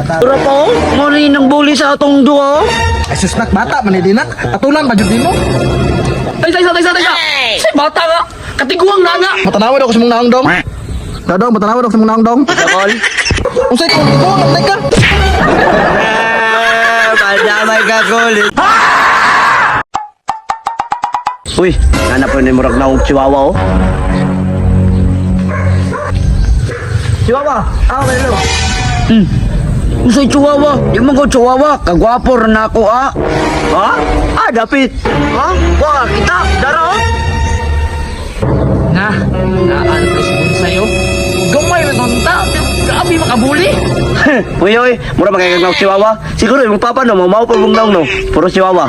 Pura pa oh, mali nang bully sa atong duo. Ay susnak bata manidinak. Atulan pa jud nimo. Taysa. Si bata nga, katiguang na nga. Matanawad ako sa mong naangdong. Dadong, matanawad ako sa mong naangdong. Dakol. Unsay ko dito, nagtay ka. Padamay ka kulit. Uy, nanap ni murag na og chihuahua oh. Chihuahua, hello. Usay chihuahua, di man ko chihuahua, kagwapo rin ako ah. Ha? Dapit. Ha? Wala kita, dara oh. Naan ka sa'yo. Gamay na tonta, grabe makabuli. Uy, mura magkakagnaw chihuahua. Siguro yung papa no, mamaw pa mong no. Puro chihuahua.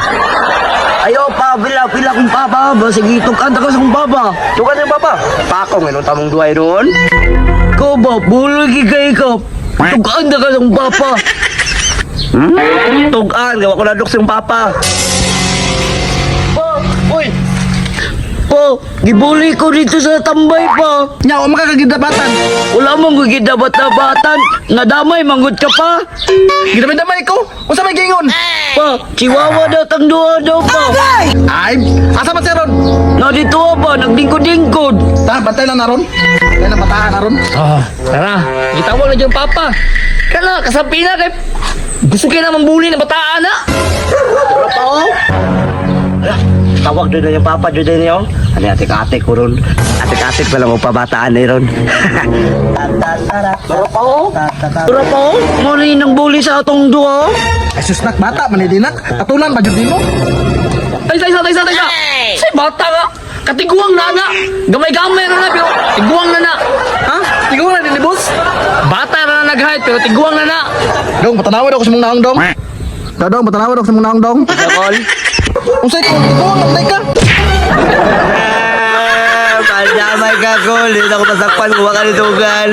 Ayo pa, pila kong papa. Sige, tukanta ka sa kong papa. Tukanta yung papa. Pakong, anong tamong duway doon? Ikaw ba, buloy kikay ka. Tukanta ka sa kong papa. Tugan, gawa ko na dok sa kong papa. Uy! Po, gibuli ko dito sa tambay pa. Nya, o makakagidabatan. Wala mong gigidabat-dabatan. Nadamay, manggod ka pa. Gidamay ko. Unsa may gingon? Pa, chihuahua daw tang duha daw pa. Ay, asa man siya ron? Na dito pa, nagdingkod-dingkod. Ta, bantay lang na ron. Kaya na bataan na ron. Tara, gitawag na dyan papa. Kana, kasapi na kay... Gusto kayo naman buli na bataan na. Pa oh. Tawag doon na yung papa, doon na yung... Ano atik-atik ko ron. Atik-atik pa lang pabataan na ron. Tara pa oh. Tara pa oh. Mali nang bully sa atong duo. Ay susnak bata manidinak. Atulan pa jud nimo. Taysa. Si bata nga. Katiguang na nga. Gamay-gamay na pero tiguang na na. Ha? Tingog na din ni boss. Bata na nag-hide pero tiguang na na. Dong, matanawad ako sa mong naangdong. Dadong, matanawad ako sa mong naangdong. Dakol. Unsay ko dito, nagtay ka. Padamay ka kulit. Ako pasakpan ko ka nitugan.